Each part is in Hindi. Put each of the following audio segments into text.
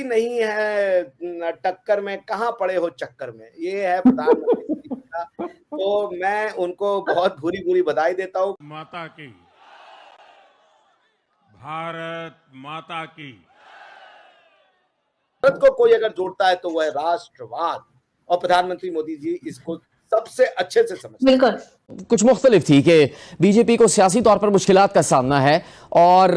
नहीं है टक्कर में, कहाँ पड़े हो चक्कर में, ये है प्रधानमंत्री मोदी जी का। तो मैं उनको बहुत भूरी-भूरी बधाई देता हूँ। माता की, भारत माता की। भारत को कोई अगर जोड़ता है तो वह है राष्ट्रवाद, और प्रधानमंत्री मोदी जी इसको सबसे अच्छे से समझते हैं। बिल्कुल कुछ मुख्तलिफ थी कि बीजेपी को सियासी तौर पर मुश्किलात का सामना है और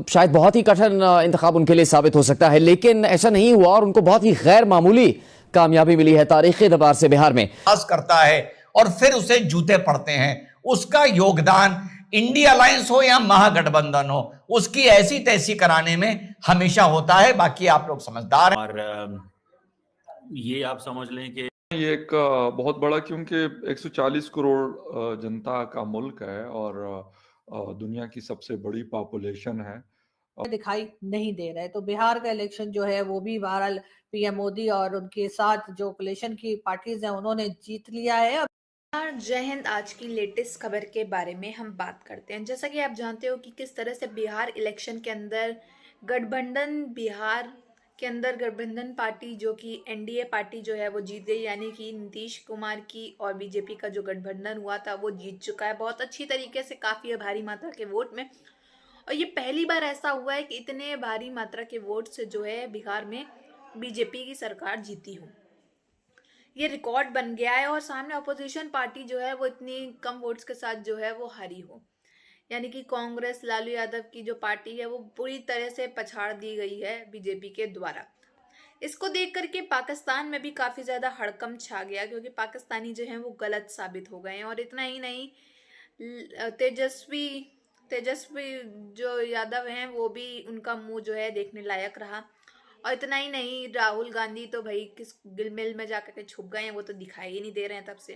शायद बहुत ही कठिन इंतखाब उनके लिए साबित हो सकता है, लेकिन ऐसा नहीं हुआ और उनको बहुत ही गैर मामूली कामयाबी मिली है तारीखी एतबार से बिहार में। करता है और फिर उसे जूते पड़ते हैं। उसका योगदान इंडिया अलायंस हो या महागठबंधन हो, उसकी ऐसी तैसी कराने में हमेशा होता है। बाकी आप लोग समझदार हैं। और ये आप समझ लें कि ये एक बहुत बड़ा, क्योंकि 140 करोड़ जनता का मुल्क है और दुनिया की सबसे बड़ी पॉपुलेशन है। दिखाई नहीं दे रहा है। तो बिहार का इलेक्शन जो है वो भी बहरहाल पीएम मोदी और उनके साथ जो कोलिशन की पार्टीज हैं उन्होंने जीत लिया है। जय हिंद। आज की लेटेस्ट खबर के बारे में हम बात करते हैं। जैसा कि आप जानते हो कि किस तरह से बिहार इलेक्शन के अंदर गठबंधन पार्टी जो कि एनडीए पार्टी जो है वो जीत गई, यानी कि नीतीश कुमार की और बीजेपी का जो गठबंधन हुआ था वो जीत चुका है बहुत अच्छी तरीके से, काफ़ी भारी मात्रा के वोट में। और ये पहली बार ऐसा हुआ है कि इतने भारी मात्रा के वोट से जो है बिहार में बीजेपी की सरकार जीती हो। ये रिकॉर्ड बन गया है और सामने अपोजिशन पार्टी जो है वो इतनी कम वोट्स के साथ जो है वो हारी हो, यानी कि कांग्रेस लालू यादव की जो पार्टी है वो पूरी तरह से पछाड़ दी गई है बीजेपी के द्वारा। इसको देख करके पाकिस्तान में भी काफ़ी ज़्यादा हड़कंप छा गया, क्योंकि पाकिस्तानी जो हैं वो गलत साबित हो गए हैं। और इतना ही नहीं, तेजस्वी जो यादव हैं वो भी, उनका मुंह जो है देखने लायक रहा। और इतना ही नहीं, राहुल गांधी तो भाई किस गिलमिल में जाकर के छुप गए हैं, वो तो दिखाई ही नहीं दे रहे हैं तब से।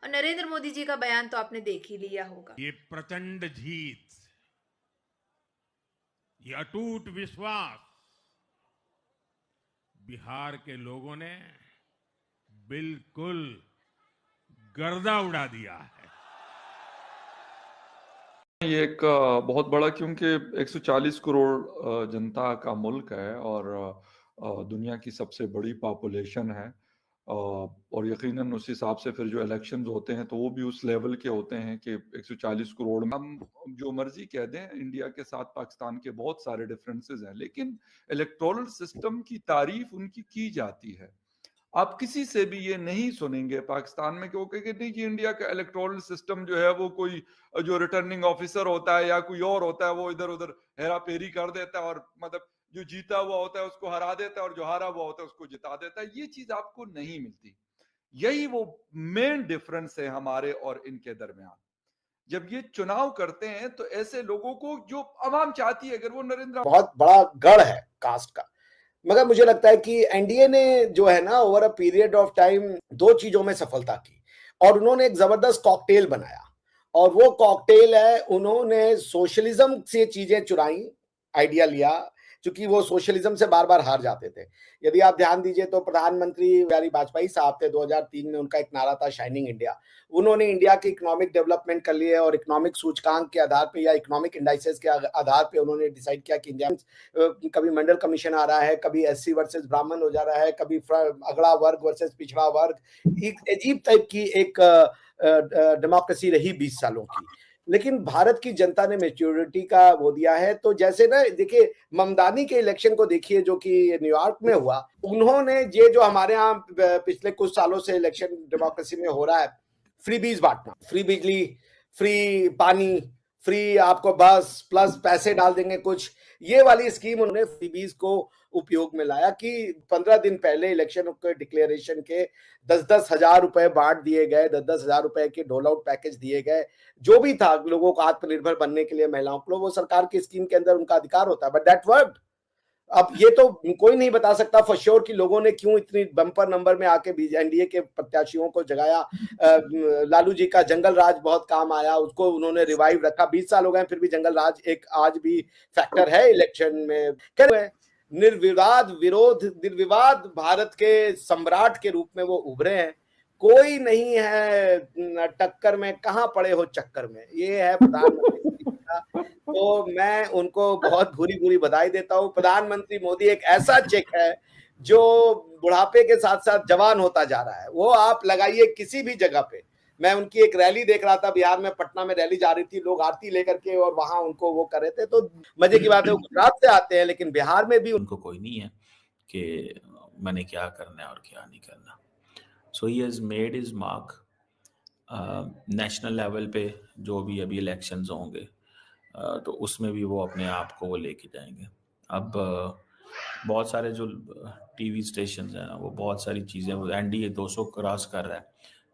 और नरेंद्र मोदी जी का बयान तो आपने देख ही लिया होगा। ये प्रचंड जीत, ये अटूट विश्वास बिहार के लोगों ने बिल्कुल गर्दा उड़ा दिया है। ये एक बहुत बड़ा, क्योंकि 140 करोड़ जनता का मुल्क है और दुनिया की सबसे बड़ी पॉपुलेशन है। और यकीनन उस हिसाब से फिर जो इलेक्शंस होते हैं तो वो भी उस लेवल के होते हैं कि 140 करोड़ में हम जो मर्जी कह दें, इंडिया के साथ पाकिस्तान के बहुत सारे डिफरेंसेस हैं, लेकिन इलेक्टोरल सिस्टम की तारीफ उनकी की जाती है। आप किसी से भी ये नहीं सुनेंगे पाकिस्तान में कि वो कहेंगे नहीं जी इंडिया का इलेक्टोरल सिस्टम जो है वो कोई जो रिटर्निंग ऑफिसर होता है या कोई और होता है वो इधर उधर हेरा फेरी कर देता है और मतलब जो जीता हुआ होता है उसको हरा देता है और जो हारा हुआ होता है उसको जिता देता है। ये चीज आपको नहीं मिलती। यही वो मेन डिफरेंस है हमारे और इनके दरमियान। जब ये चुनाव करते हैं तो ऐसे लोगों को जो आवाम चाहती है, अगर वो नरेंद्र, बहुत बड़ा गढ़ है कास्ट का। मगर मुझे लगता है कि एनडीए ने जो है ना over a period of time दो चीजों में सफलता की और उन्होंने एक जबरदस्त कॉकटेल बनाया, और वो कॉकटेल है उन्होंने सोशलिज्म से चीजें चुराई, आइडिया लिया, क्योंकि वो सोशलिज्म से बार बार हार जाते थे। यदि आप ध्यान दीजिए तो प्रधानमंत्री बिहारी वाजपेयी साहब थे, 2003 में उनका एक नारा था शाइनिंग इंडिया। उन्होंने इंडिया की इकोनॉमिक डेवलपमेंट कर ली है और इकोनॉमिक सूचकांक के आधार पे या इकोनॉमिक इंडाइसेस के आधार पे उन्होंने डिसाइड किया कि इंडिया कभी मंडल कमीशन आ रहा है, कभी एससी वर्सेस ब्राह्मण हो जा रहा है, कभी अगड़ा वर्ग वर्सेस पिछड़ा वर्ग। एक अजीब टाइप की एक डेमोक्रेसी रही 20 सालों की। लेकिन भारत की जनता ने मेच्योरिटी का वो दिया है। तो जैसे ना देखिए ममदानी के इलेक्शन को देखिए जो कि न्यूयॉर्क में हुआ, उन्होंने ये जो हमारे यहाँ पिछले कुछ सालों से इलेक्शन डेमोक्रेसी में हो रहा है, फ्रीबीज बांटना, फ्री बिजली, फ्री पानी, फ्री आपको बस प्लस पैसे डाल देंगे कुछ, ये वाली स्कीम उन्होंने फ्रीबीज को उपयोग में लाया कि 15 दिन पहले इलेक्शन के डिक्लेरेशन के 10-10 हजार रुपए बांट दिए गए, 10-10 हजार रुपए के डोल आउट पैकेज दिए गए। जो भी था लोगों को आत्मनिर्भर बनने के लिए, महिलाओं को, वो सरकार की स्कीम के अंदर उनका अधिकार होता है, बट दैट वर्कड। अब ये तो कोई नहीं बता सकता फॉर श्योर कि लोगों ने क्यों इतनी बम्पर नंबर में आके एनडीए के प्रत्याशियों को जगाया। लालू जी का जंगल राज बहुत काम आया, उसको उन्होंने रिवाइव रखा। 20 साल हो गए फिर भी जंगल राज एक आज भी फैक्टर है इलेक्शन में। निर्विवाद भारत के सम्राट के रूप में वो उभरे हैं। कोई नहीं है टक्कर में, कहां पड़े हो चक्कर में, ये है प्रधानमंत्री का। तो मैं उनको बहुत भूरी-भूरी बधाई देता हूँ। प्रधानमंत्री मोदी एक ऐसा चेक है, जो बुढ़ापे के साथ-साथ जवान होता जा रहा है। वो आप लगाइए किसी भी जगह पे। मैं उनकी एक रैली देख रहा था बिहार में, पटना में रैली जा रही थी, लोग आरती लेकर के और वहाँ उनको वो कर रहे थे। तो मज़े की बात है वो गुजरात से आते हैं, लेकिन बिहार में भी उनको कोई नहीं है कि मैंने क्या करना है और क्या नहीं करना। So he has made his mark. National level पे जो भी अभी इलेक्शंस होंगे तो उसमें भी वो अपने आप को वो लेके जाएंगे। अब बहुत सारे जो टीवी स्टेशंस हैं ना, वो बहुत सारी चीज़ें, वो एनडीए 200 क्रॉस कर रहा है,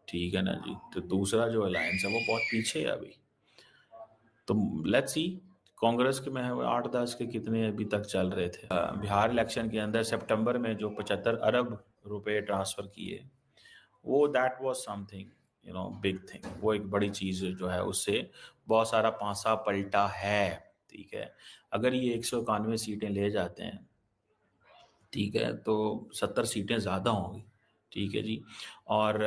ठीक है ना जी, तो दूसरा जो अलायंस है वो बहुत पीछे है अभी। तो लेट्स सी कांग्रेस के में 8-10 के कितने अभी तक चल रहे थे। बिहार इलेक्शन के अंदर सितंबर में जो 75 अरब रुपए ट्रांसफर किए, वो that was something big thing. वो एक बड़ी चीज जो है, उससे बहुत सारा पासा पलटा है, ठीक है। अगर ये 191 सीटें ले जाते हैं, ठीक है, तो 70 सीटें ज़्यादा होंगी, ठीक है जी। और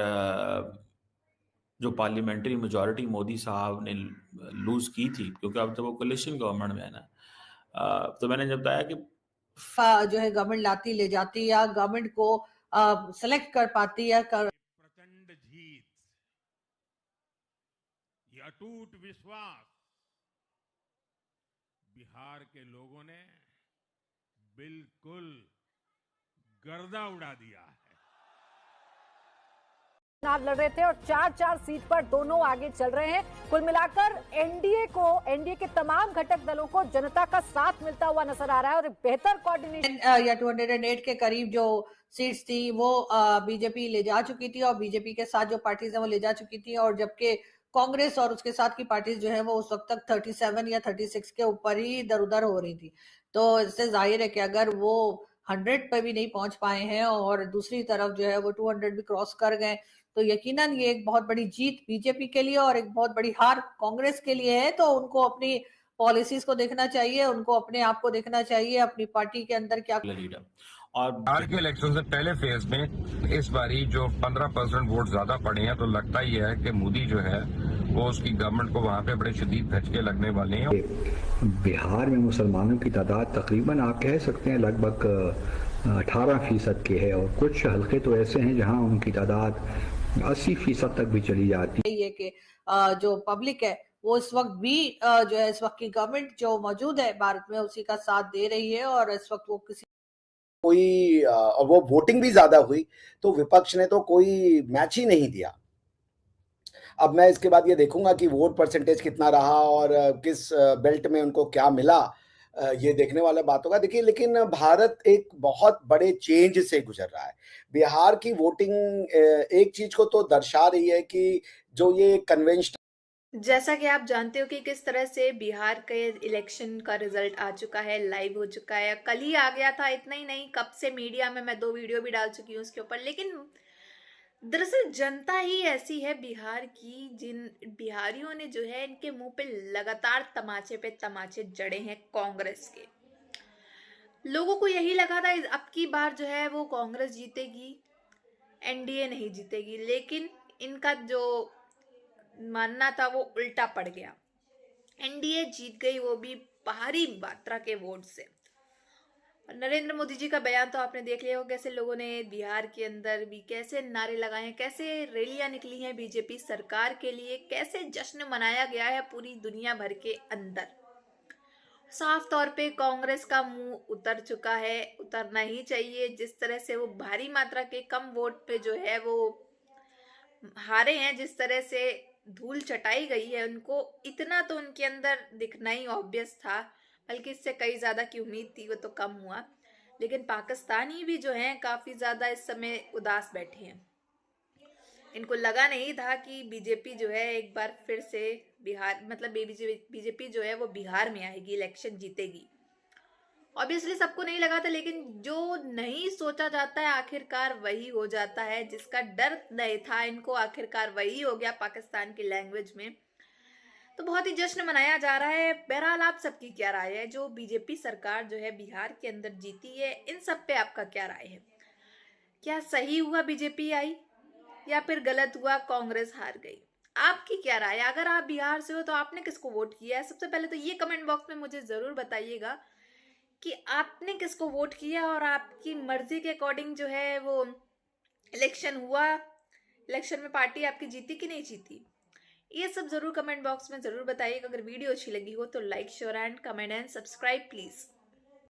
जो पार्लियामेंट्री मेजॉरिटी मोदी साहब ने लूज की थी, क्योंकि अब तो वो कोलिशन गवर्नमेंट में है ना, तो मैंने जब बताया कि जो है गवर्नमेंट लाती ले जाती या गवर्नमेंट को सेलेक्ट कर पाती या प्रचंड जीत, ये अटूट विश्वास बिहार के लोगों ने बिल्कुल गर्दा उड़ा दिया है। चुनाव लड़ रहे थे और 4-4 सीट पर दोनों आगे चल रहे हैं। कुल मिलाकर एनडीए के तमाम घटक दलों को जनता का साथ मिलता हुआ नजर आ रहा है और एक बेहतर कोऑर्डिनेशन या 208 के करीब जो सीट्स थी वो बीजेपी ले जा चुकी थी और बीजेपी के साथ जो पार्टीज है वो ले जा चुकी थी, और जबकि कांग्रेस और उसके साथ की पार्टीज जो है वो उस वक्त तक 37 या 36 के ऊपर ही इधर उधर हो रही थी। तो इससे जाहिर है कि अगर वो 100 पे भी नहीं पहुंच पाए हैं और दूसरी तरफ जो है वो 200 भी क्रॉस कर गए, तो यकीनन ये एक बहुत बड़ी जीत बीजेपी के लिए और एक बहुत बड़ी हार कांग्रेस के लिए है। तो उनको अपनी पॉलिसीज को देखना चाहिए, उनको अपने आप को देखना चाहिए, अपनी पार्टी के अंदर क्या लीडर। और बिहार के इलेक्शन से पहले फेज में इस बारी जो 15% वोट ज्यादा पड़े हैं, तो लगता ही है कि मोदी जो है वो उसकी गवर्नमेंट को वहां पे बड़े शदीद धचके लगने वाले हैं। बिहार में मुसलमानों की तादाद तकरीबन आप कह सकते हैं लगभग 18% की है, और कुछ हल्के तो ऐसे हैं जहां उनकी तादाद 80% तक भी चली जाती है कि जो पब्लिक है वो इस वक्त भी जो है इस वक्त की गवर्नमेंट जो मौजूद है भारत में उसी का साथ दे रही है, और इस वक्त वो किसी कोई और वो वोटिंग भी ज्यादा हुई, तो विपक्ष ने तो कोई मैच ही नहीं दिया। अब मैं इसके बाद ये देखूंगा कि वोट परसेंटेज कितना रहा और किस बेल्ट में उनको क्या मिला, ये देखने वाला बात होगा। देखिए, लेकिन भारत एक बहुत बड़े चेंज से गुजर रहा है। बिहार की वोटिंग एक चीज को तो दर्शा रही है कि जो ये कन्वेंशन, जैसा कि आप जानते हो कि किस तरह से बिहार के इलेक्शन का रिजल्ट आ चुका है, लाइव हो चुका है, कल ही आ गया था। इतना ही नहीं, कब से मीडिया में मैं 2 वीडियो भी डाल चुकी हूँ उसके ऊपर। लेकिन दरअसल जनता ही ऐसी है बिहार की, जिन बिहारियों ने जो है इनके मुंह पे लगातार तमाचे पे तमाचे जड़े हैं कांग्रेस के। लोगों को यही लगा था अब की बार जो है वो कांग्रेस जीतेगी, एनडीए नहीं जीतेगी, लेकिन इनका जो मानना था वो उल्टा पड़ गया। एनडीए जीत गई, वो भी भारी मात्रा के वोट से। और नरेंद्र मोदी जी का बयान तो आपने देख लिया हो, कैसे लोगों ने बिहार के अंदर भी कैसे नारे लगाए हैं, कैसे रैलियां निकली हैं बीजेपी सरकार के लिए, कैसे जश्न मनाया गया है पूरी दुनिया भर के अंदर। साफ तौर पे कांग्रेस का मुंह उतर चुका है, उतरना ही चाहिए। जिस तरह से वो भारी मात्रा के कम वोट पे जो है वो हारे हैं, जिस तरह से धूल चटाई गई है उनको, इतना तो उनके अंदर दिखना ही ऑब्वियस था, बल्कि इससे कई ज्यादा की उम्मीद थी, वो तो कम हुआ। लेकिन पाकिस्तानी भी जो हैं काफी ज्यादा इस समय उदास बैठे हैं। इनको लगा नहीं था कि बीजेपी जो है एक बार फिर से बिहार, मतलब बीजेपी जो है वो बिहार में आएगी, इलेक्शन जीतेगी। ऑब्वियसली सबको नहीं लगा था, लेकिन जो नहीं सोचा जाता है आखिरकार वही हो जाता है। जिसका डर नहीं था इनको, आखिरकार वही हो गया पाकिस्तान की लैंग्वेज में। तो बहुत ही जश्न मनाया जा रहा है। बहरहाल आप सबकी क्या राय है? जो बीजेपी सरकार जो है बिहार के अंदर जीती है, इन सब पे आपका क्या राय है? क्या सही हुआ बीजेपी आई, या फिर गलत हुआ कांग्रेस हार गई? आपकी क्या राय है? अगर आप बिहार से हो तो आपने किसको वोट किया है? सबसे पहले तो ये कमेंट बॉक्स में मुझे जरूर बताइएगा कि आपने किसको वोट किया और आपकी मर्जी के अकॉर्डिंग जो है वो इलेक्शन हुआ, इलेक्शन में पार्टी आपकी जीती कि नहीं जीती। ये सब जरूर कमेंट बॉक्स में जरूर बताइएगा। अगर वीडियो अच्छी लगी हो तो like, share and comment and subscribe please.